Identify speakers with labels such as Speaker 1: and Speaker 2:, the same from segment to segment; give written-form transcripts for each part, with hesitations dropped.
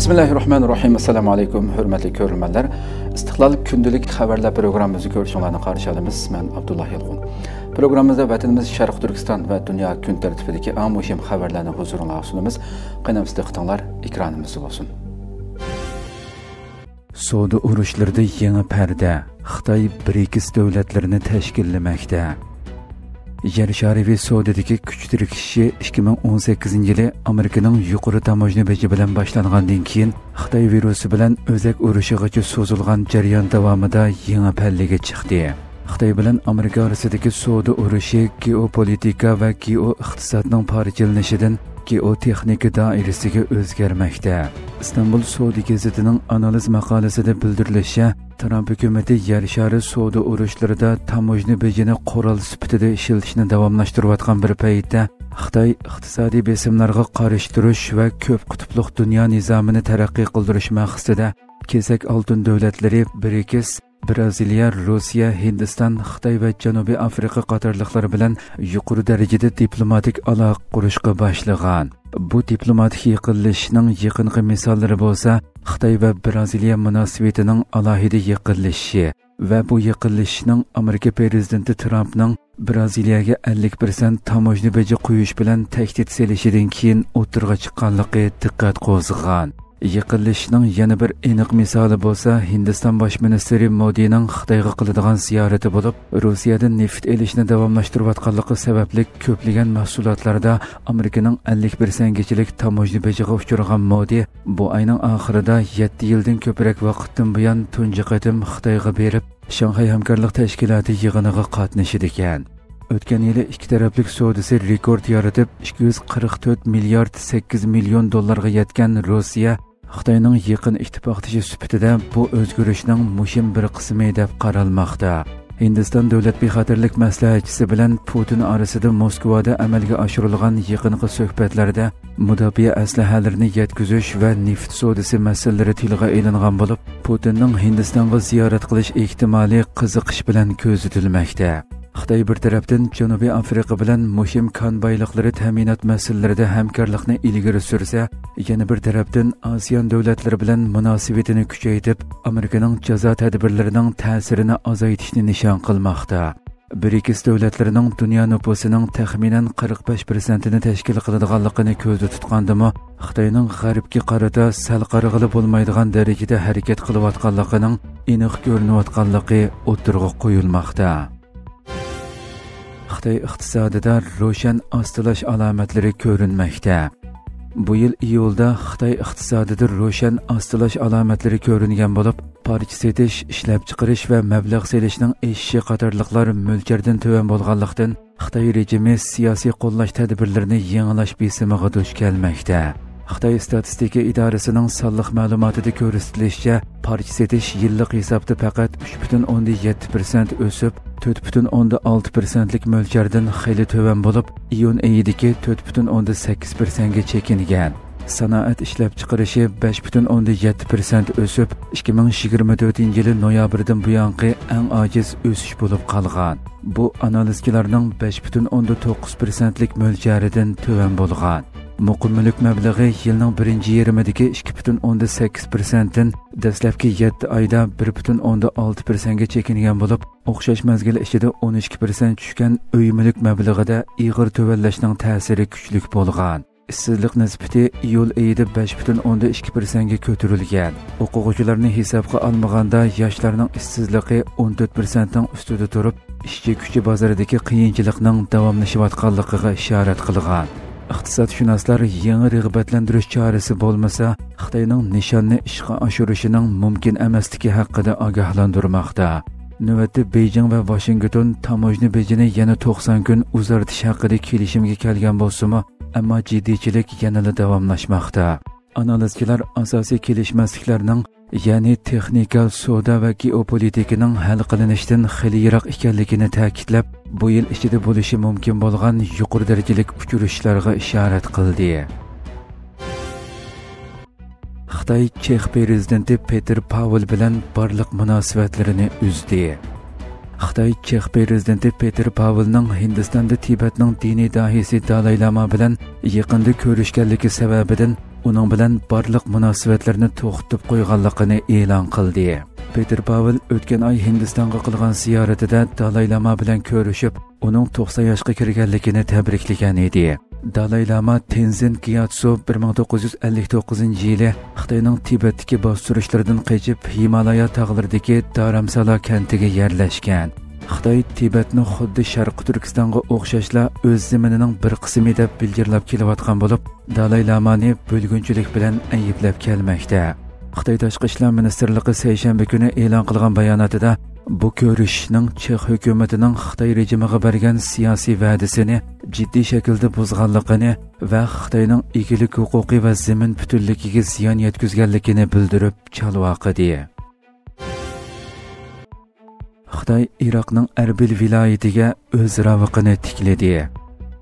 Speaker 1: Bismillahirrahmanirrahim. Assalamu alaykum, hurmatli ko'ruvchilar. Istiqlol kundalik xabarlar programmamizni ko'rishinglarni qarshi olamiz. Men Abdullah Yilg'un. Programmamizda vatanimiz Sharq Turkiston va dunyo kun tartibidagi eng muhim xabarlarni huzuringizga sunamiz. Qanamsiz diqqatinglar ekranimizda bo'lsin. Savdo urushlarida yangi parda. Xitoy BRICS davlatlarini tashkillamoqda. Yer shariy savdodagi kuch tirkishi 2018-yili Amerikaning yuqori tamojna beji bilan boshlangandan keyin Xitoy virusi bilan o'zak urushigacha so'zilgan jarayon davomida yangi pallaga chiqdi. Xitoy bilan Amerika orasidagi savdo urushi geopolitika va geoiqtisodning parchalanishidan geotexnika doirasiga o'zgarmoqda. Istanbul savdo gazetining analiz maqolasida bildirilishicha, Trump hukumati yer shari savdo urushlarida tamojna bejini qurol sifatida ishlatishni davomlashtirayotgan bir paytda Xitoy iqtisodiy besimlarga qarshi turish va ko'p qutbli dunyo nizomini taraqqiy qildirish maqsadida kesak oltin davlatlari BRICS, Braziliya, Rossiya, Hindiston, Xitoy va Janubiy Afrika qatorliqlar bilan yuqori darajada diplomatik aloqa qurishga boshlagan. Bu diplomatik yaqinlashishning yaqinqi misollari bo'lsa, Xitoy va Braziliya munosabatining alohida yaqinlashishi va bu yaqinlashishning Amerika prezidenti Trumpning Braziliyaga 50% tamojna beji qo'yish bilan tahdid selishidan keyin o'tirg'a chiqqanligi diqqat qo'zg'agan. Yaqinlashishning yana bir aniq misoli bo'lsa, Hindiston bosh ministri Modining Xitoyga qiladigan ziyorati bo'lib, Rossiyadan neft olishni davomlashtirayotganligi sababli ko'plagan mahsulotlarda Amerikaning 50% gachilik tamojna bejiga uchragan Modi bu oyning oxirida 7 yildan ko'proq vaqtdan buyon tunji qatim Xitoyga berib, Shanxay hamkorlik tashkiloti yig'iniga qatnashdi ekan. O'tgan yili ikki taraflik savdosi rekord yaratib, 244 milliard 8 million dollarga yetgan Rossiya Xitoyning yaqin ittifoqdoshi sifatida bu o'zgarishning muhim bir qismi deb qaralmoqda. Hindiston davlat bexatarlik maslahatchisi bilan Putin orasida Moskvada amalga oshirilgan yaqinqi suhbatlarda mudofaa aslahalarini yetkazish va neft savdosi masalalari tilga ilingan bo'lib, Putinning Hindistonga ziyorat qilish ehtimoli qiziqish bilan ko'zda. Xitoy bir tarafdan Janubiy Afrika bilan muhim kon boyliqlari ta'minot masalalarida hamkorlikni ilgari sursa, yana bir tarafdan ASEAN davlatlari bilan munosabatini kuchaytirib, Amerikaning jazo tadbirlarining ta'sirini azaytishni nishon qilmoqda. BRICS davlatlarining dunyo nufusining taxminan 45%ni tashkil qiladiganligini ko'zda tutgandimi, Xitoyning g'arbga qarata sal qarag'ili bo'lmaydigan darajada harakat qilayotganligining aniq ko'rinayotganligi o'tirg'a qo'yilmoqda. Xitoy iqtisodida ro'shan ostilash alomatlari ko'rinmoqda. Bu yil iyulda Xitoy iqtisodida ro'shan ostilash alomatlari ko'ringan bo'lib, parcha setish, ishlab chiqarish va mablag' selishning eshishi qatorliqlar mo'ljardan tuvan bo'lganlikdan Xitoy rejimi siyosiy qo'llash tadbirlarini yangilash besimiga duch kelmoqda. Xitoy statistika idorasining sonliq ma'lumotida ko'rsatilishicha, parcha setish yillik hisobda faqat 3.7% o'sib, 4.6%lik mo'ljardan xeyli tuvan bo'lib, iyun oyidagi 4.8% ga chekingan. Sanoat ishlab chiqarishi 5.7% o'sib, 2024-yili noyabrdan buyongi eng ojiz o'sish bo'lib qolgan. Bu analizchilarning 5.9%lik mo'ljaridan tuvan bo'lgan. Muqimlik mablag'i yilning birinchi yarmidagi 2.8%dan dastlabki 7 oyda 1.6% ga chekingan bo'lib, o'xshash mazgil ichida 12% tushgan uy mulk mablag'ida ig'ir tuvanlashning ta'siri kuchli bo'lgan. Ishsizlik nisbati iyul oyida 5.2% ga ko'tarilgan. O'quvchilarni hisobga olmaganda yoshlarning ishsizligi 14% ning ustida turib, ishchi kuchi bozoridagi qiyinchilikning davomlashayotganligiga ishorat qilgan. Iqtisodshunoslar yangi rag'batlantirish chorasi bo'lmasa, Xitoyning nishonni ishga oshirishining mumkin emasligi haqida ogohlantirmoqda. Navbatda Beijing va Washington tamojna bejini yana 90 kun uzartish haqida kelishimga kelgan bo'lsa-mu, ammo jiddiychilik yanada davomlashmoqda. Analizchilar asosiy kelishmasliklarning, ya'ni texnika, savdo va geopolitikaning hal qilinishidan xili yiroq ekanligini ta'kidlab, bu yil ichida bo'lishi mumkin bo'lgan yuqori darajalik uchrashishlarga ishorat qildi. Xitoy Chex prezidenti Petr Pavel bilan barliq munosabatlarini uzdi. Xitoy Chex prezidenti Petr Pavelning Hindistonda Tibetning diniy dahisi Dalay Lama bilan yaqinda ko'rishganligi sababidan uning bilan barliq munosabatlarni to'xtatib qo'yganligini e'lon qildi. Peter Pavel o'tgan oy Hindistonga qilgan ziyoratida Dalay Lama bilan ko'rishib, uning 90 yoshga kirganligini tabriklagan edi. Dalay Lama Tenzin Gyatso 1959-yili Xitoyning Tibetdagi bostirishlardan qochib Himalaya tog'laridagi Dharamsala kentiga yerlashgan. Xitoy Tibetni xuddi Sharq Turkistonga o'xshashla o'z zaminining bir qismi deb bildirlab kelayotgan bo'lib, Dalay Lamani bo'lgunchilik bilan ayblab kelmoqda. Xitoy Tashqi ishlar ministrligi seshanba kuni e'lon qilgan bayonotida bu ko'rishishning Chex hukumatining Xitoy rejimiga bergan siyosiy va'dasini jiddiy shaklda buzganligini va Xitoyning egilik huquqi va zamin butunligiga ziyon yetkazganligini bildirib chalvoqidi. Xitoy Iroqning Arbil viloyatiga o'z ravqini tikladi.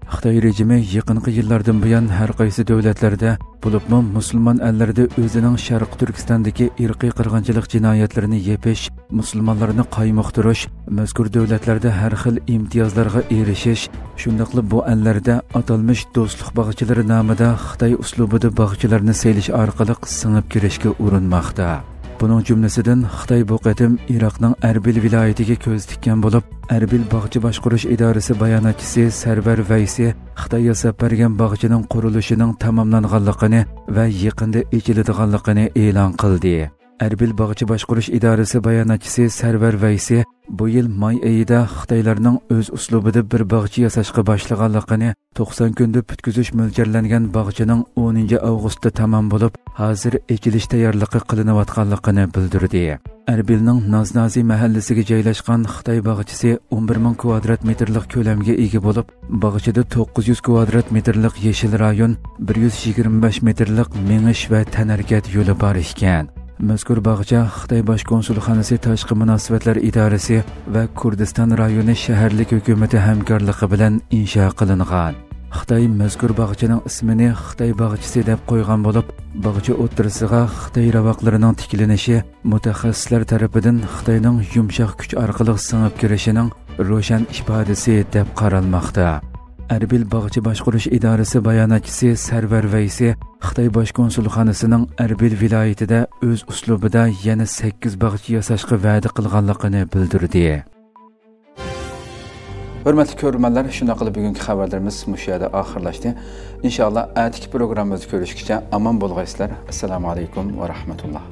Speaker 1: Xitoy rejimi yaqinqi yillardan buyon har qaysi davlatlarda, bo'libmi musulmon ellarda o'zining Sharq Turkistondagi irqiy qirg'inchilik jinoyatlarini yepish, musulmonlarni qaymoqtirish, mazkur davlatlarda har xil imtiyozlarga erishish, shundaqli bu ellarda atalmish do'stlik bog'chilari nomida Xitoy uslubida bog'chilarni saylish orqali singib kirishga urinmoqda. Bunun cümlesinden Xitoy bu qatim Iroqning Arbil viloyatiga ko'z tikkan bo'lib, Arbil bog'cha boshqarish idorasi bayonotchisi Sarvar Vaysi Xitoy yasab bergan bog'chaning qurilishining tamomlanganligini va yaqinda ochiladiganligini e'lon qildi. Arbil bog'cha boshqarish idorasi bayonotchisi Sarvar Vaysi bu yil may oyida Xitoylarning o'z uslubida bir bog'cha yasashga boshlaganligini, 90 kunda bitkizish mo'ljallangan bog'chaning 10 avgustda tamom bo'lib, hozir ekilish tayyorligi qilinayotganligini bildirdi. Arbilning Naznazi mahallasiga joylashgan Xitoy bog'chasi 11,000 kvadrat metrlik ko'lamga ega bo'lib, bog'chada 900 kvadrat metrlik yeshil rayon, 125 metrlik mengish va tanarkat yo'li bor ekan. Mazkur bog'cha Xitoy bosh konsulxonasi tashqi munosabatlar idorasi va Kurdiston rayoni shaharlik hukumati hamkorligi bilan insho qilingan. Xitoy mazkur bog'chaning ismini Xitoy bog'chasi deb qo'ygan bo'lib, bog'cha o'ttirisiga Xitoy ravaqlarining tiklanishi mutaxassislar tomonidan Xitoyning yumshoq kuch orqali singib kirishining ro'shan ifodasi deb qaralmoqda. Arbil bog'cha boshqarish idorasi bayonotchisi Sarvar Vaysi Xitoy bosh konsulxonasining Arbil viloyatida o'z uslubida yana 8 bog'cha yasashga va'da qilganligini bildirdi. Hurmatli ko'ruvchilar, shuna qilib bugungi xabarlarimiz mushu yerda oxirlashdi. Inshaalloh atiki programmamizni ko'rishgacha omon bo'lg'aysizlar. Assalomu alaykum va rahmatulloh.